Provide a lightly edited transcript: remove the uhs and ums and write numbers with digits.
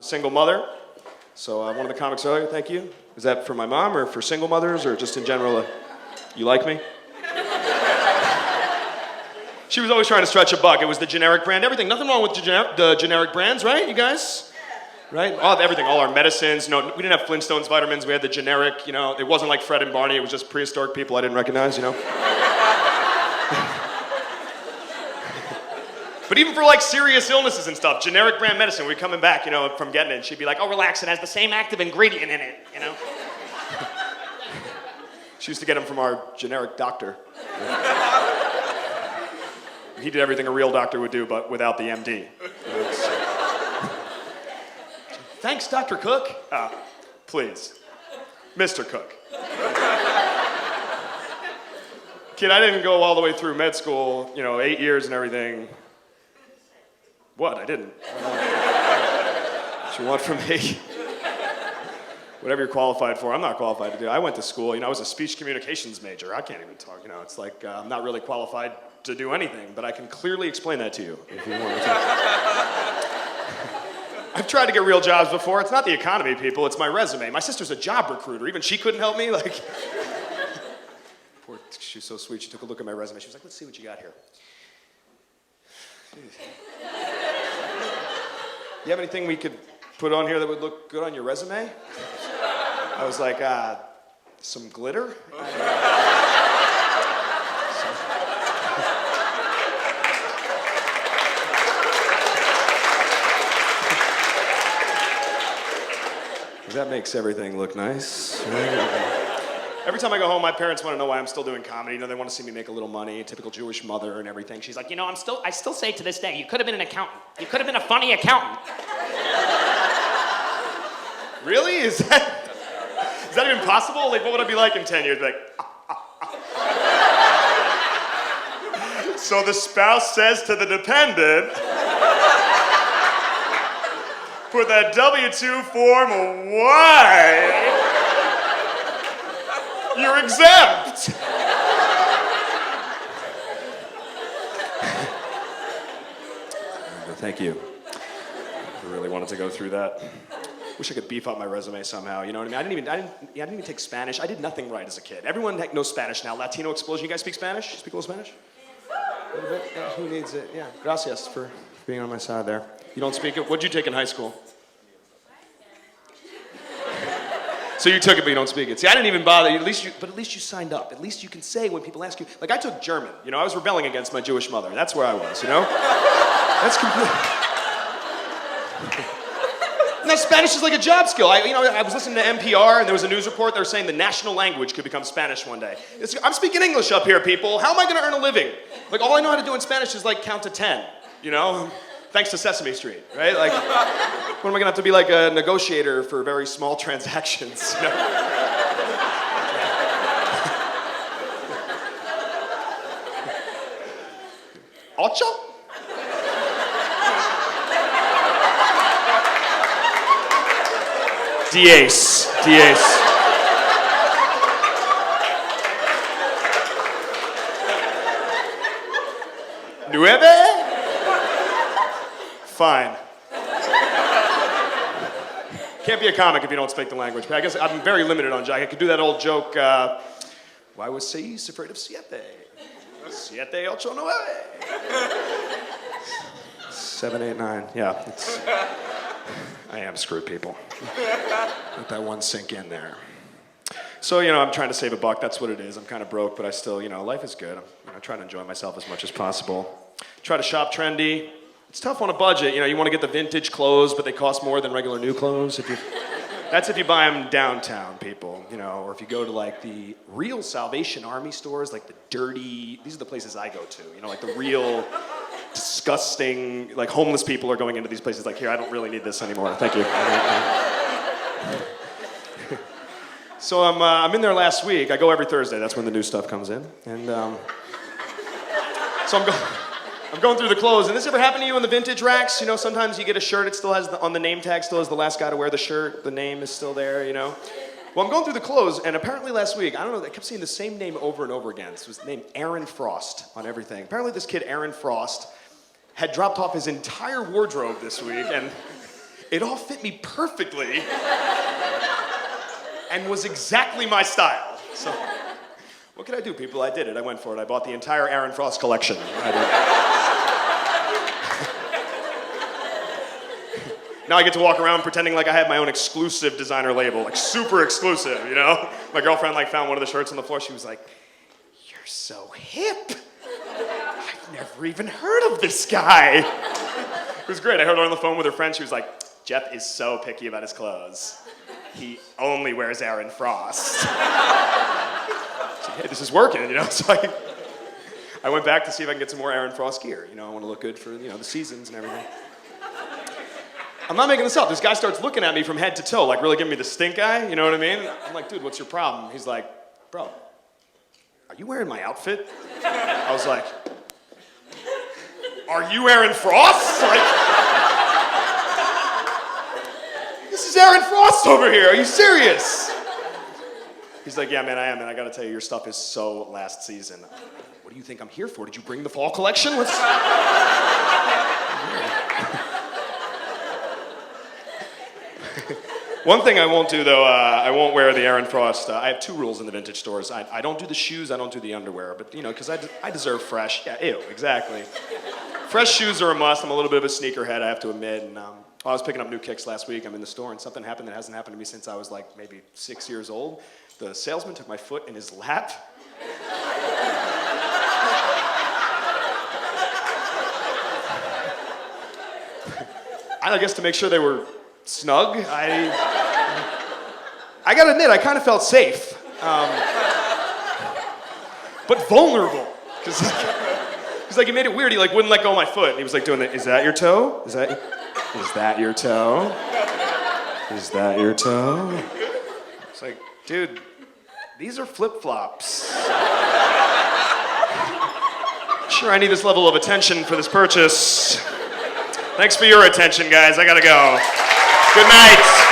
Single mother. So one of the comics earlier, thank you. Is that for my mom or for single mothers or just in general? You like me? She was always trying to stretch a buck. It was the generic brand, everything. Nothing wrong with the generic brands, right, you guys? Right? Everything, all our medicines. No, we didn't have Flintstones vitamins. We had the generic, you know. It wasn't like Fred and Barney. It was just prehistoric people I didn't recognize, you know. But even for like serious illnesses and stuff, generic brand medicine, we're coming back, you know, from getting it. And she'd be like, oh, relax, it has the same active ingredient in it, you know. She used to get them from our generic doctor. He did everything a real doctor would do, but without the MD. Thanks, Dr. Cook. Please. Mr. Cook. Kid, I didn't go all the way through med school, you know, 8 years and everything. What? I didn't. What you want from me? Whatever you're qualified for, I'm not qualified to do. I went to school, you know, I was a speech communications major. I can't even talk, you know, it's like I'm not really qualified to do anything, but I can clearly explain that to you if you want to. I've tried to get real jobs before. It's not the economy, people, it's my resume. My sister's a job recruiter. Even she couldn't help me, like. Poor, she's so sweet. She took a look at my resume. She was like, let's see what you got here. You have anything we could put on here that would look good on your resume? I was like, some glitter? That makes everything look nice. Every time I go home, my parents want to know why I'm still doing comedy. You know, they want to see me make a little money, typical Jewish mother and everything. She's like, you know, I still say to this day, you could have been an accountant. You could have been a funny accountant. Really? Is that even possible? Like, what would I be like in 10 years? Like, So the spouse says to the dependent, put that W-2 form away. You're exempt. Thank you. I really wanted to go through that. Wish I could beef up my resume somehow. You know what I mean? I didn't even take Spanish. I did nothing right as a kid. Everyone knows Spanish now. Latino explosion. You guys speak Spanish? You speak a little Spanish? A little bit. Yeah, who needs it? Yeah. Gracias for being on my side there. You don't speak it. What'd you take in high school? So you took it, but you don't speak it. See, I didn't even bother. At least you signed up. At least you can say when people ask you. Like, I took German. You know, I was rebelling against my Jewish mother. That's where I was, you know? That's complete. Now, Spanish is like a job skill. I was listening to NPR, and there was a news report. They were saying the national language could become Spanish one day. I'm speaking English up here, people. How am I going to earn a living? Like, all I know how to do in Spanish is, like, count to 10, you know? Thanks to Sesame Street, right? Like, when am I gonna have to be like a negotiator for very small transactions? You know? Ocho? Diez. Nueve? Fine. Can't be a comic if you don't speak the language. But I guess I'm very limited on joke. I could do that old joke, why was seis afraid of siete? Siete, ocho, nueve. 7, 8, 9. Yeah, I am screwed, people. Let that one sink in there. So, you know, I'm trying to save a buck. That's what it is. I'm kind of broke, but I still, you know, life is good. I'm trying to enjoy myself as much as possible. Try to shop trendy. It's tough on a budget. You know, you want to get the vintage clothes, but they cost more than regular new clothes. That's if you buy them downtown, people, you know, or if you go to like the real Salvation Army stores, like the dirty, these are the places I go to, you know, like the real disgusting, like homeless people are going into these places like, here, I don't really need this anymore, thank you. So I'm in there last week. I go every Thursday, that's when the new stuff comes in. And so I'm going through the clothes, and this ever happened to you in the vintage racks? You know, sometimes you get a shirt, it still has, on the name tag still has the last guy to wear the shirt, the name is still there, you know? Well, I'm going through the clothes, and apparently last week, I don't know, I kept seeing the same name over and over again. This was the name Aaron Frost on everything. Apparently this kid, Aaron Frost, had dropped off his entire wardrobe this week, and It all fit me perfectly and was exactly my style. So, what could I do, people? I did it. I went for it. I bought the entire Aaron Frost collection. Now I get to walk around pretending like I have my own exclusive designer label, like super exclusive, you know? My girlfriend like found one of the shirts on the floor. She was like, "You're so hip. I've never even heard of this guy." It was great. I heard her on the phone with her friend. She was like, "Jeff is so picky about his clothes. He only wears Aaron Frost." So, hey, this is working, you know? So I went back to see if I can get some more Aaron Frost gear. You know, I want to look good for, you know, the seasons and everything. I'm not making this up. This guy starts looking at me from head to toe, like really giving me the stink eye, you know what I mean? I'm like, "Dude, what's your problem?" He's like, "Bro, are you wearing my outfit?" I was like, "Are you Aaron Frost?" Like, this is Aaron Frost over here. Are you serious? He's like, "Yeah, man, I am, and I gotta tell you, your stuff is so last season." "What do you think I'm here for? Did you bring the fall collection?" One thing I won't do, though, I won't wear the Aaron Frost. I have two rules in the vintage stores. I don't do the shoes, I don't do the underwear, but, you know, because I deserve fresh. Yeah, ew, exactly. Fresh shoes are a must. I'm a little bit of a sneakerhead, I have to admit, and I was picking up new kicks last week. I'm in the store, and something happened that hasn't happened to me since I was, like, maybe 6 years old. The salesman took my foot in his lap. I guess to make sure they were snug, I gotta admit, I kind of felt safe, but vulnerable, because like he made it weird. He like wouldn't let go of my foot. He was like doing the, "Is that your toe? Is that your toe? Is that your toe?" It's like, dude, these are flip-flops. Sure, I need this level of attention for this purchase. Thanks for your attention, guys. I gotta go. Good night.